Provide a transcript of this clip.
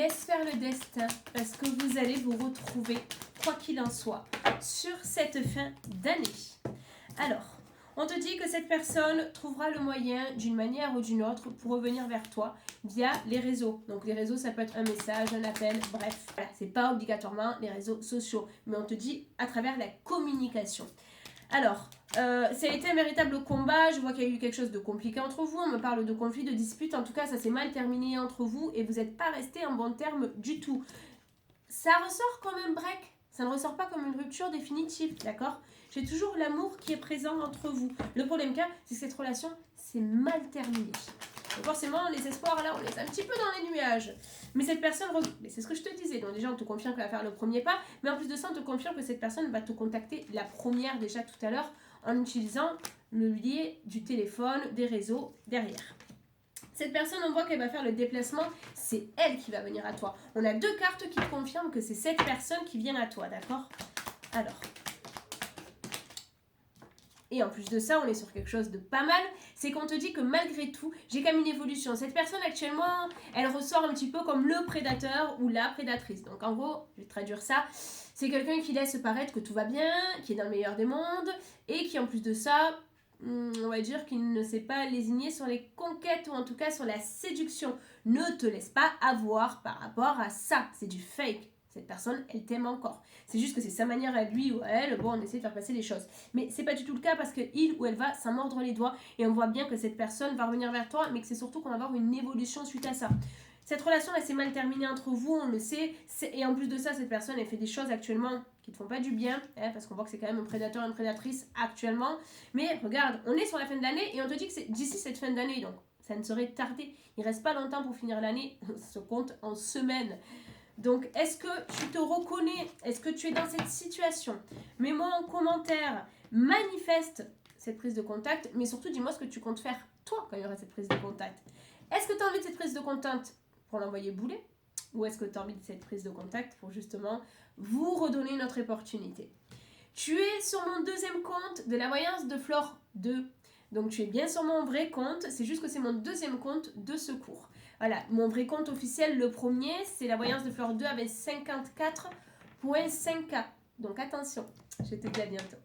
Laisse faire le destin parce que vous allez vous retrouver, quoi qu'il en soit, sur cette fin d'année. Alors, on te dit que cette personne trouvera le moyen d'une manière ou d'une autre pour revenir vers toi via les réseaux. Donc les réseaux, ça peut être un message, un appel, bref. Voilà, c'est pas obligatoirement les réseaux sociaux, mais on te dit à travers la communication. Alors, ça a été un véritable combat, je vois qu'il y a eu quelque chose de compliqué entre vous, on me parle de conflit, de dispute, en tout cas ça s'est mal terminé entre vous et vous n'êtes pas restés en bon terme du tout. Ça ressort comme un break, ça ne ressort pas comme une rupture définitive, d'accord? J'ai toujours l'amour qui est présent entre vous. Le problème c'est que cette relation s'est mal terminée. Donc forcément, les espoirs, là, on les a un petit peu dans les nuages. Mais cette personne, c'est ce que je te disais. Donc déjà, on te confirme qu'elle va faire le premier pas. Mais en plus de ça, on te confirme que cette personne va te contacter la première déjà tout à l'heure en utilisant le biais du téléphone, des réseaux derrière. Cette personne, on voit qu'elle va faire le déplacement, c'est elle qui va venir à toi. On a deux cartes qui confirment que c'est cette personne qui vient à toi, d'accord? Alors... Et en plus de ça, on est sur quelque chose de pas mal, c'est qu'on te dit que malgré tout, j'ai quand même une évolution. Cette personne actuellement, elle ressort un petit peu comme le prédateur ou la prédatrice. Donc en gros, je vais traduire ça, c'est quelqu'un qui laisse paraître que tout va bien, qui est dans le meilleur des mondes, et qui en plus de ça, on va dire qu'il ne sait pas lésigner sur les conquêtes, ou en tout cas sur la séduction. Ne te laisse pas avoir par rapport à ça, c'est du fake. Cette personne, elle t'aime encore. C'est juste que c'est sa manière à lui ou à elle, bon, on essaie de faire passer les choses. Mais c'est pas du tout le cas parce qu'il ou elle va s'en mordre les doigts et on voit bien que cette personne va revenir vers toi, mais que c'est surtout qu'on va avoir une évolution suite à ça. Cette relation, elle s'est mal terminée entre vous, on le sait. Et en plus de ça, cette personne, elle fait des choses actuellement qui ne te font pas du bien, parce qu'on voit que c'est quand même un prédateur, une prédatrice actuellement. Mais regarde, on est sur la fin de l'année et on te dit que c'est d'ici cette fin d'année, donc ça ne serait tardé. Il reste pas longtemps pour finir l'année, on se compte en semaines. Donc, est-ce que tu te reconnais? Est-ce que tu es dans cette situation? Mets-moi en commentaire, manifeste cette prise de contact, mais surtout dis-moi ce que tu comptes faire, toi, quand il y aura cette prise de contact. Est-ce que tu as envie de cette prise de contact pour l'envoyer bouler? Ou est-ce que tu as envie de cette prise de contact pour justement vous redonner une autre opportunité? Tu es sur mon deuxième compte de la voyance de Flore 2. Donc, tu es bien sur mon vrai compte, c'est juste que c'est mon deuxième compte de secours. Voilà, mon vrai compte officiel, le premier, c'est la voyance de Flore 2 avec 54,5K. Donc attention, je te dis à bientôt.